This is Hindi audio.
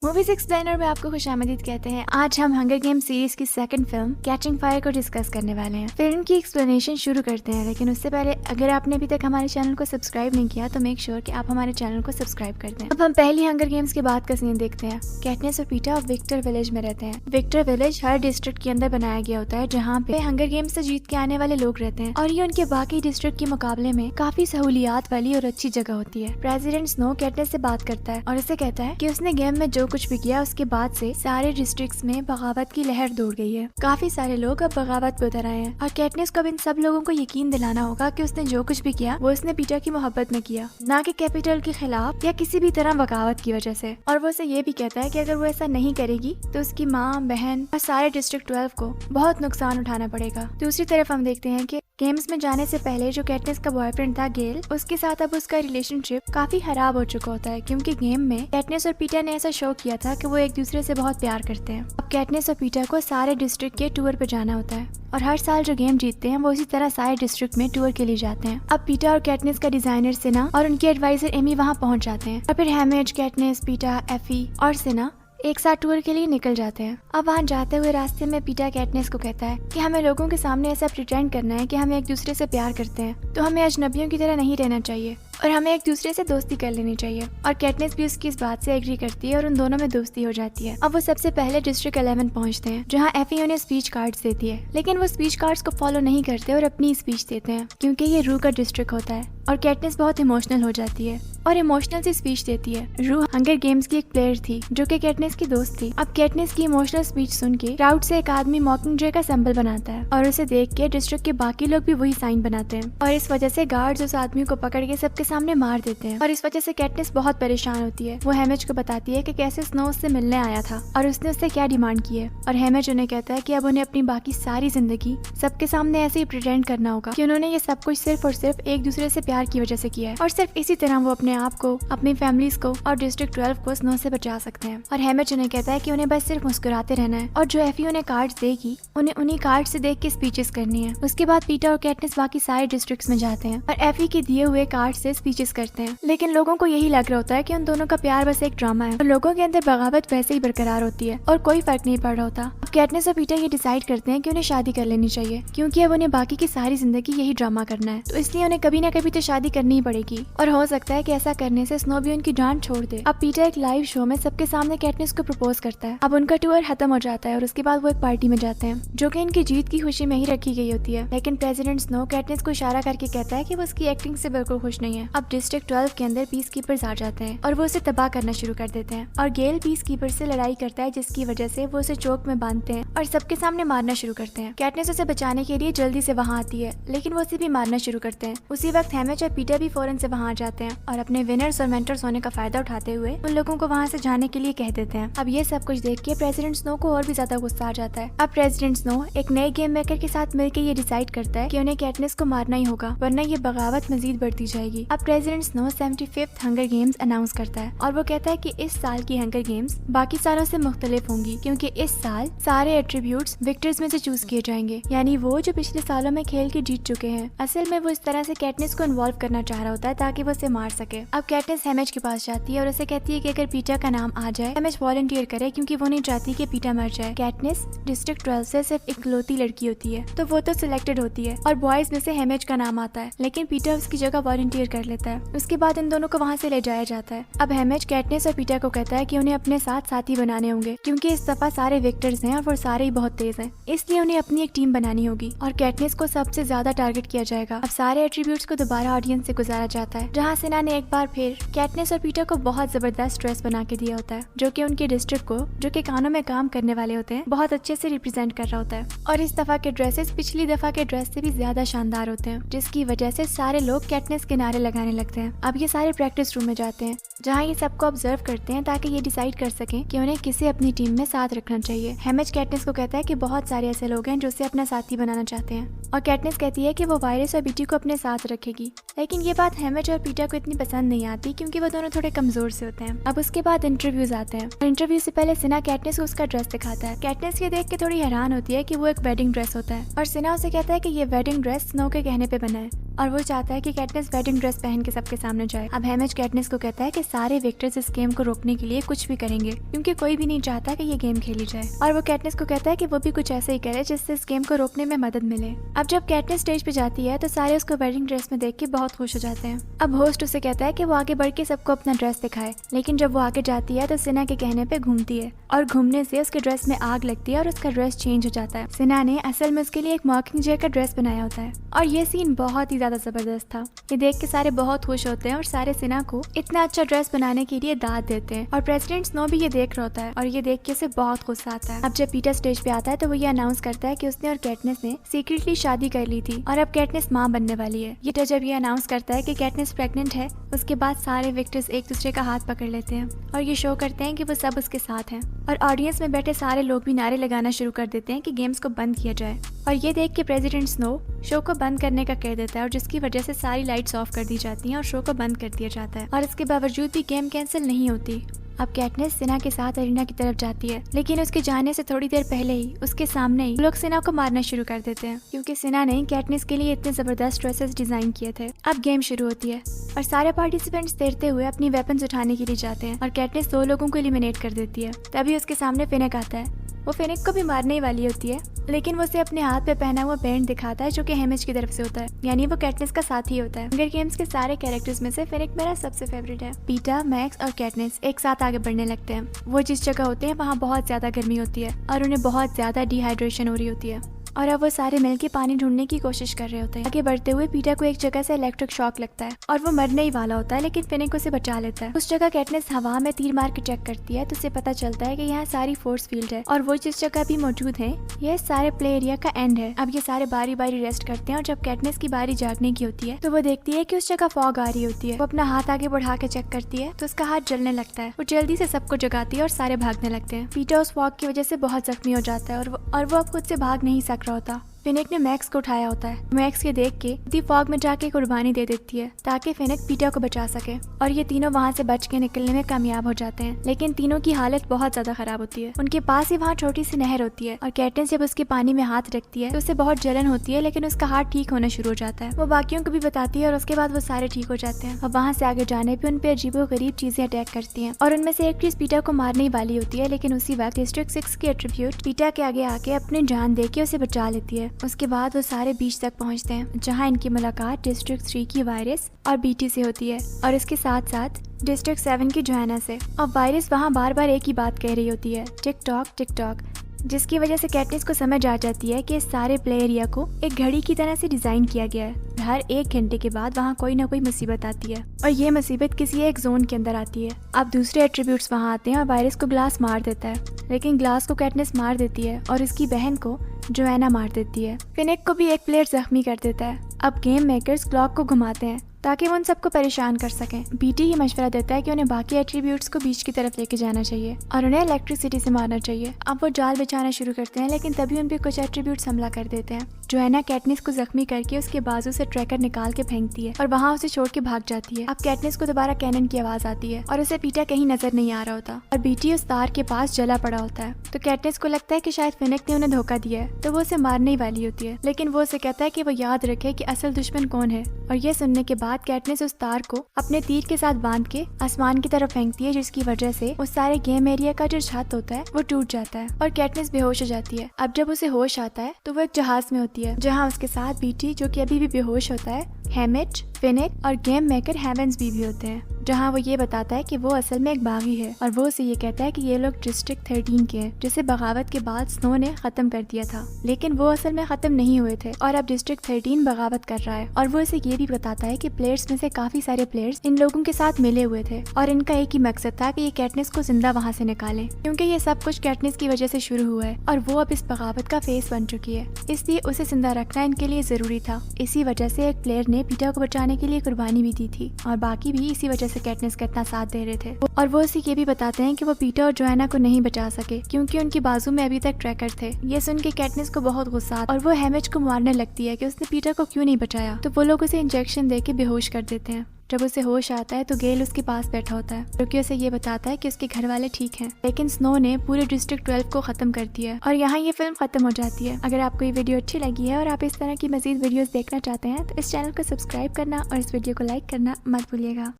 मूवीज एक्सप्लेनर में आपको खुशामदीद कहते हैं। आज हम हंगर गेम सीरीज की सेकंड फिल्म कैचिंग फायर को डिस्कस करने वाले हैं। फिल्म की एक्सप्लेनेशन शुरू करते हैं, लेकिन उससे पहले अगर आपने अभी तक हमारे चैनल को सब्सक्राइब नहीं किया तो मेक श्योर कि आप हमारे चैनल को सब्सक्राइब कर दें। अब हम पहली हंगर गेम्स के बाद का सीन देखते हैं। कैटनिस और पीटर विक्टर विलेज में रहते हैं। विक्टर विलेज हर डिस्ट्रिक्ट के अंदर बनाया गया होता है जहाँ पे हंगर गेम्स से जीत के आने वाले लोग रहते हैं, और ये उनके बाकी डिस्ट्रिक्ट के मुकाबले में काफी सहूलियात वाली और अच्छी जगह होती है। प्रेसिडेंट स्नो कैटनिस से बात करता है और उसे कहता है कि उसने गेम में जो कुछ भी किया उसके बाद से सारे डिस्ट्रिक्ट्स में बगावत की लहर दौड़ गई है। काफी सारे लोग अब बगावत पे उतर आए हैं और कैटनिस को अब इन सब लोगों को यकीन दिलाना होगा कि उसने जो कुछ भी किया वो उसने पीटर की मोहब्बत में किया, ना कि कैपिटल के खिलाफ या किसी भी तरह बगावत की वजह से। और वो उसे ये भी कहता है कि अगर वो ऐसा नहीं करेगी तो उसकी माँ, बहन और सारे डिस्ट्रिक्ट 12 को बहुत नुकसान उठाना पड़ेगा। दूसरी तरफ हम देखते हैं कि गेम्स में जाने से पहले जो कैटनिस का बॉयफ्रेंड था गेल, उसके साथ अब उसका रिलेशनशिप काफी खराब हो चुका होता है, क्योंकि गेम में कैटनिस और पीटर ने ऐसा शो किया था कि वो एक दूसरे से बहुत प्यार करते हैं। अब कैटनिस और पीटर को सारे डिस्ट्रिक्ट के टूर पे जाना होता है और हर साल जो गेम जीतते हैं वो इसी तरह सारे डिस्ट्रिक्ट में टूर के लिए जाते हैं। अब पीटर और कैटनिस का डिजाइनर सिना और उनके एडवाइजर एमी वहाँ पहुँच जाते हैं और फिर हैमेज, कैटनिस, पीटर, एफी और सिना एक साथ टूर के लिए निकल जाते हैं। अब वहाँ जाते हुए रास्ते में पीटर कैटनिस को कहता है कि हमें लोगों के सामने ऐसा प्रिटेंड करना है कि हम एक दूसरे से प्यार करते हैं, तो हमें अजनबियों की तरह नहीं रहना चाहिए और हमें एक दूसरे से दोस्ती कर लेनी चाहिए। और कैटनिस भी उसकी इस बात से एग्री करती है और उन दोनों में दोस्ती हो जाती है। अब वो सबसे पहले डिस्ट्रिक्ट 11 पहुंचते हैं, जहां एफी उन्हें स्पीच कार्ड्स देती है, लेकिन वो स्पीच कार्ड्स को फॉलो नहीं करते और अपनी स्पीच देते हैं, क्योंकि ये रू का डिस्ट्रिक्ट होता है। और कैटनिस बहुत इमोशनल हो जाती है और इमोशनल सी स्पीच देती है। रू हंगर गेम्स की एक प्लेयर थी जो कि कैटनिस की दोस्त थी। अब कैटनिस की इमोशनल स्पीच सुन के क्राउड से एक आदमी मॉकिंगजय का सिंबल बनाता है और उसे देख के डिस्ट्रिक्ट के बाकी लोग भी वही साइन बनाते हैं, और इस वजह से गार्ड्स उस आदमी को पकड़ के सबके सामने मार देते हैं। और इस वजह से कैटनिस बहुत परेशान होती है। वो हैमेज को बताती है कि कैसे स्नो उससे मिलने आया था और उसने उससे क्या डिमांड की है, और हैमेज उन्हें कहता है कि अब उन्हें अपनी बाकी सारी जिंदगी सबके सामने ऐसे ही प्रिटेंड करना होगा कि उन्होंने ये सब कुछ सिर्फ और सिर्फ एक दूसरे से प्यार की वजह से किया है, और सिर्फ इसी तरह वो अपने आप को, अपनी फैमिलीज को और डिस्ट्रिक्ट 12 को स्नो से बचा सकते हैं। और हैमेज उन्हें कहता है कि उन्हें बस सिर्फ मुस्कुराते रहना है, और जो एफी उन्हें कार्ड्स देगी उन्हें उन्हीं कार्ड से देख के स्पीचेस करनी है। उसके बाद पीटर और कैटनिस बाकी सारे डिस्ट्रिक्ट्स में जाते हैं और एफी के दिए हुए कार्ड से स्पीचेस करते हैं, लेकिन लोगों को यही लग रहा होता है कि उन दोनों का प्यार बस एक ड्रामा है और लोगों के अंदर बगावत वैसे ही बरकरार होती है और कोई फर्क नहीं पड़ रहा होता। अब कैटनिस और पीटर ये डिसाइड करते हैं कि उन्हें शादी कर लेनी चाहिए, क्योंकि अब उन्हें बाकी की सारी जिंदगी यही ड्रामा करना है, तो इसलिए उन्हें कभी ना कभी तो शादी करनी ही पड़ेगी। और हो सकता है कि ऐसा करने से स्नो भी उनकी जान छोड़ दे। अब पीटर एक लाइव शो में सबके सामने कैटनिस को प्रपोज करता है। अब उनका टूर खत्म हो जाता है और उसके बाद वो एक पार्टी में जाते हैं जो कि इनकी जीत की खुशी में ही रखी गई होती है, लेकिन प्रेसिडेंट स्नो कैटनिस को इशारा करके कहता है कि वो उसकी एक्टिंग से बिल्कुल खुश नहीं है। अब डिस्ट्रिक्ट 12 के अंदर पीस कीपर्स आ जाते हैं और वो उसे तबाह करना शुरू कर देते हैं, और गेल पीस कीपर से लड़ाई करता है, जिसकी वजह से वो उसे चौक में बांधते हैं और सबके सामने मारना शुरू करते हैं। कैटनिस उसे बचाने के लिए जल्दी से वहाँ आती है, लेकिन वो उसे भी मारना शुरू करते हैं। उसी वक्त हैमेज और पीटर भी फौरन से वहाँ आ जाते हैं और अपने विनर्स और मेंटर्स होने का फायदा उठाते हुए उन लोगों को वहाँ से जाने के लिए कह देते हैं। अब ये सब कुछ देख के प्रेसिडेंट स्नो को और भी ज्यादा गुस्सा आ जाता है। अब प्रेसिडेंट स्नो एक नए गेम मेकर के साथ मिलकर ये डिसाइड करता है कि उन्हें कैटनिस को मारना ही होगा, वरना ये बगावत मजीद बढ़ती जाएगी। अब president snow 75th hunger games announce करता है और वो कहता है कि इस साल की हंगर गेम्स बाकी सालों से मुख्तलिफ होंगी, क्योंकि इस साल सारे एट्रीब्यूट्स विक्टर्स में से चूज किए जाएंगे, यानी वो जो पिछले सालों में खेल के जीत चुके हैं। असल में वो इस तरह से कैटनिस को इन्वॉल्व करना चाह रहा होता है ताकि वो उसे मार सके। अब कैटनिस हैमेज के पास जाती है और उसे कहती है कि अगर पीटर का नाम आ जाए हैमेज वॉलंटियर करे, क्योंकि वो नहीं चाहती कि पीटर मर जाए। कैटनिस डिस्ट्रिक्ट 12 से सिर्फ इकलौती लड़की होती है, तो वो तो सिलेक्टेड होती है और बॉयज में से हैमेज का नाम आता है, लेकिन पीटर उसकी जगह वॉलंटियर कर लेता है। उसके बाद इन दोनों को वहाँ से ले जाया जाता है। अब हैमेज कैटनिस और पीटर को कहता है कि उन्हें अपने साथ साथी बनाने होंगे, क्योंकि इस दफा सारे विक्टर्स हैं और वो सारे ही बहुत तेज हैं, इसलिए उन्हें अपनी एक टीम बनानी होगी और कैटनिस को सबसे ज्यादा टारगेट किया जाएगा। अब सारे एट्रीब्यूट्स को दोबारा ऑडियंस से गुजारा जाता है, जहाँ सिना ने एक बार फिर कैटनिस और पीटर को बहुत जबरदस्त ड्रेस बना के दिया होता है, जो कि उनके डिस्ट्रिक्ट को, जो कि कानों में काम करने वाले होते हैं, बहुत अच्छे से रिप्रेजेंट कर रहा होता है। और इस दफा के ड्रेसेस पिछली दफा के ड्रेस से भी ज्यादा शानदार होते हैं, जिसकी वजह से सारे लोग कैटनिस के नारे लगाने लगते हैं। अब ये सारे प्रैक्टिस रूम में जाते हैं, जहाँ ये सबको ऑब्जर्व करते हैं ताकि ये डिसाइड कर सकें कि उन्हें किसे अपनी टीम में साथ रखना चाहिए। हैमेज कैटनिस को कहता है कि बहुत सारे ऐसे लोग हैं जो उसे अपना साथी बनाना चाहते हैं, और कैटनिस कहती है कि वो वायरस और बीटी को अपने साथ रखेगी, लेकिन ये बात हेमिज और पीटर को इतनी पसंद नहीं आती क्योंकि वो दोनों थोड़े कमजोर से होते हैं। अब उसके बाद इंटरव्यूज आते हैं और इंटरव्यू से पहले सिन्हा कैटनिस को उसका ड्रेस दिखाता है। कैटनिस ये देख के थोड़ी हैरान होती है कि वो एक वेडिंग ड्रेस होता है और सिन्हा उसे कहता है कि ये वेडिंग ड्रेस स्नो के कहने पे बना है और वो चाहता है कि कैटनिस वेडिंग ड्रेस पहन के सबके सामने जाए। अब हेमिज कैटनिस को कहता है कि सारे विक्टर्स इस गेम को रोकने के लिए कुछ भी करेंगे क्योंकि कोई भी नहीं चाहता कि ये गेम खेली जाए और वो कैटनिस को कहता है कि वो भी कुछ ऐसा ही करे जिससे इस गेम को रोकने में मदद मिले। अब जब कैटनिस स्टेज पे जाती है तो सारे उसको वेडिंग ड्रेस में देख के बहुत खुश हो जाते हैं। अब होस्ट उसे कहता है कि वो आगे बढ़ के सबको अपना ड्रेस दिखाए, लेकिन जब वो आगे जाती है तो सिन्हा के कहने पे घूमती है और घूमने से उसके ड्रेस में आग लगती है और उसका ड्रेस चेंज हो जाता है। सिन्हा ने असल में उसके लिए एक मॉकिंगजय का ड्रेस बनाया होता है और ये सीन बहुत ही ज्यादा जबरदस्त था। ये देख के सारे बहुत खुश होते हैं और सारे सिन्हा को इतना अच्छा ड्रेस बनाने के लिए दाद देते हैं और प्रेसिडेंट स्नो भी ये देख रहा होता है और ये देख के उसे बहुत गुस्सा आता है। अब जब पीटर स्टेज पे आता है तो वो ये अनाउंस करता है कि उसने और कैटनिस ने सीक्रेटली शादी कर ली थी और अब कैटनिस माँ बनने वाली है। ये जब ये अनाउंस करता है कि कैटनिस प्रेग्नेंट है, उसके बाद सारे विक्टर्स एक दूसरे का हाथ पकड़ लेते हैं और ये शो करते हैं कि वो सब उसके साथ हैं और ऑडियंस में बैठे सारे लोग भी नारे लगाना शुरू कर देते हैं कि गेम्स को बंद किया जाए और ये देख के प्रेसिडेंट स्नो शो को बंद करने का कह देता है और जिसकी वजह से सारी लाइट्स ऑफ कर दी जाती हैं और शो को बंद कर दिया जाता है और इसके बावजूद भी गेम कैंसिल नहीं होती। अब कैटनिस सिन्हा के साथ अरीना की तरफ जाती है, लेकिन उसके जाने से थोड़ी देर पहले ही उसके सामने ही लोग सिन्हा को मारना शुरू कर देते हैं क्योंकि सिन्हा ने कैटनिस के लिए इतने जबरदस्त ड्रेसेस डिजाइन किए थे। अब गेम शुरू होती है और सारे पार्टिसिपेंट्स तैरते हुए अपनी वेपन्स उठाने के लिए जाते हैं और कैटनिस 2 लोगों को एलिमिनेट कर देती है। तभी उसके सामने फिनिक आता है। वो फिनिक को भी मारने ही वाली होती है, लेकिन वो उसे अपने हाथ पे पहना हुआ बैंड दिखाता है जो कि हेमिज की तरफ से होता है, यानी वो कैटनिस का साथी होता है। हंगर गेम्स के सारे कैरेक्टर्स में से फिनिक मेरा सबसे फेवरेट है। पीटर, मैक्स और कैटनिस एक साथ आगे बढ़ने लगते हैं। वो जिस जगह होते हैं वहाँ बहुत ज्यादा गर्मी होती है और उन्हें बहुत ज्यादा डिहाइड्रेशन हो रही होती है और अब वो सारे मिलके पानी ढूंढने की कोशिश कर रहे होते हैं। आगे बढ़ते हुए पीटर को एक जगह से इलेक्ट्रिक शॉक लगता है और वो मरने ही वाला होता है, लेकिन फिनिक उसे बचा लेता है। उस जगह कैटनिस हवा में तीर मार के चेक करती है तो उसे पता चलता है कि यहाँ सारी फोर्स फील्ड है और वो जिस जगह भी मौजूद है यह सारे प्ले एरिया का एंड है। अब ये सारे बारी बारी रेस्ट करते हैं और जब कैटनिस की बारी जागने की होती है तो वो देखती है कि उस जगह फॉग आ रही होती है। वो अपना हाथ आगे बढ़ा के चेक करती है तो उसका हाथ जलने लगता है। वो जल्दी से सबको जगाती है और सारे भागने लगते हैं। पीटर उस फॉग की वजह से बहुत जख्मी हो जाता है और वो अब खुद से भाग नहीं सक रहा होता। फिनिक ने मैक्स को उठाया होता है। मैक्स ये देख के दी फॉग में जाके कुर्बानी दे देती है ताकि फिनिक पीटर को बचा सके और ये तीनों वहाँ से बच के निकलने में कामयाब हो जाते हैं, लेकिन तीनों की हालत बहुत ज्यादा खराब होती है। उनके पास ही वहाँ छोटी सी नहर होती है और कैटनिस जब उसके पानी में हाथ रखती है तो उसे बहुत जलन होती है, लेकिन उसका हाथ ठीक होना शुरू हो जाता है। वो बाकियों को भी बताती है और उसके बाद वो सारे ठीक हो जाते हैं। और वहाँ से आगे जाने पे उन पे अजीबो गरीब चीजें अटैक करती हैं और उनमें से एक चीज पीटर को मारने ही वाली होती है, लेकिन उसी वक्त डिस्ट्रिक्ट 6 की एट्रीब्यूट पीटर के आगे आके अपनी जान दे के उसे बचा लेती है। उसके बाद वो सारे बीच तक पहुंचते हैं जहां इनकी मुलाकात डिस्ट्रिक्ट 3 की वायरस और बीटी से होती है और इसके साथ साथ डिस्ट्रिक्ट 7 की जोहाना से। और वायरस वहां बार बार एक ही बात कह रही होती है, टिक टॉक, जिसकी वजह से कैटनिस को समझ आ जाती है कि इस सारे प्ले एरिया को एक घड़ी की तरह से डिजाइन किया गया है। हर 1 घंटे के बाद वहाँ कोई ना कोई मुसीबत आती है और ये मुसीबत किसी एक जोन के अंदर आती है। अब दूसरे एट्रीब्यूट्स वहाँ आते हैं और वायरस को ग्लास मार देता है, लेकिन ग्लास को कैटनिस मार देती है और इसकी बहन को जोहाना मार देती है। फिनिक को भी एक प्लेयर जख्मी कर देता है। अब गेम मेकर्स क्लॉक को घुमाते हैं ताकि वो उन सबको परेशान कर सकें। बीटी ये मशवरा देता है कि उन्हें बाकी एट्रीब्यूट्स को बीच की तरफ लेके जाना चाहिए और उन्हें इलेक्ट्रिसिटी से मारना चाहिए। अब वो जाल बिछाना शुरू करते हैं, लेकिन तभी उन पे कुछ एट्रीब्यूट्स हमला कर देते हैं। जोहाना कैटनिस को जख्मी करके उसके बाजू से ट्रैकर निकाल के फेंकती है और वहाँ उसे छोड़ के भाग जाती है। अब कैटनिस को दोबारा कैनन की आवाज आती है और उसे पीटर कहीं नजर नहीं आ रहा होता और बीटी उस तार के पास जला पड़ा होता है। तो कैटनिस को लगता है कि शायद फिनिक ने उन्हें धोखा दिया है, तो वो उसे मारने ही वाली होती है, लेकिन वो उसे कहता है कि वो याद रखे कि असल दुश्मन कौन है। और ये सुनने के बाद कैटनिस उस तार को अपने तीर के साथ बांध के आसमान की तरफ फेंकती है, जिसकी वजह से उस सारे गेम एरिया का जो छत होता है वो टूट जाता है और कैटनिस बेहोश हो जाती है। अब जब उसे होश आता है तो वो एक जहाज में होती है जहाँ उसके साथ बीटी, जो कि अभी भी बेहोश होता है, हेमिज, फिनिक और गेम मेकर हेवेंस भी होते हैं, जहाँ वो ये बताता है कि वो असल में एक बागी है और वो उसे ये कहता है कि ये लोग डिस्ट्रिक्ट 13 के हैं, जिसे बगावत के बाद स्नो ने खत्म कर दिया था, लेकिन वो असल में खत्म नहीं हुए थे और अब डिस्ट्रिक्ट 13 बगावत कर रहा है। और वो इसे ये भी बताता है कि प्लेयर्स में से काफी सारे प्लेयर्स इन लोगों के साथ मिले हुए थे और इनका एक ही मकसद था कि ये कैटनिस को जिंदा वहाँ से निकाले, क्योंकि ये सब कुछ कैटनिस की वजह से शुरू हुआ है और वो अब इस बगावत का फेस बन चुकी है, इसलिए उसे जिंदा रखना इनके लिए जरूरी था। इसी वजह से एक प्लेयर ने पीटर को बचाने के लिए कुर्बानी भी दी थी और बाकी भी इसी वजह से से कैटनिस का इतना साथ दे रहे थे। और वो उसे ये भी बताते हैं कि वो पीटर और जोएना को नहीं बचा सके क्योंकि उनकी बाजू में अभी तक ट्रैकर थे। ये सुन के कैटनिस को बहुत गुस्सा आता और वो हेमिज को मारने लगती है कि उसने पीटर को क्यों नहीं बचाया। तो वो लोग उसे इंजेक्शन दे के बेहोश कर देते हैं। जब उसे होश आता है तो गेल उसके पास बैठा होता है जो कि उसे ये बताता है कि उसके घर वाले ठीक हैं, लेकिन स्नो ने पूरे डिस्ट्रिक्ट 12 को खत्म कर दिया है। और यहाँ ये फिल्म खत्म हो जाती है। अगर आपको ये वीडियो अच्छी लगी है और आप इस तरह की मजीद वीडियोस देखना चाहते हैं तो इस चैनल को सब्सक्राइब करना और इस वीडियो को लाइक करना मत भूलिएगा।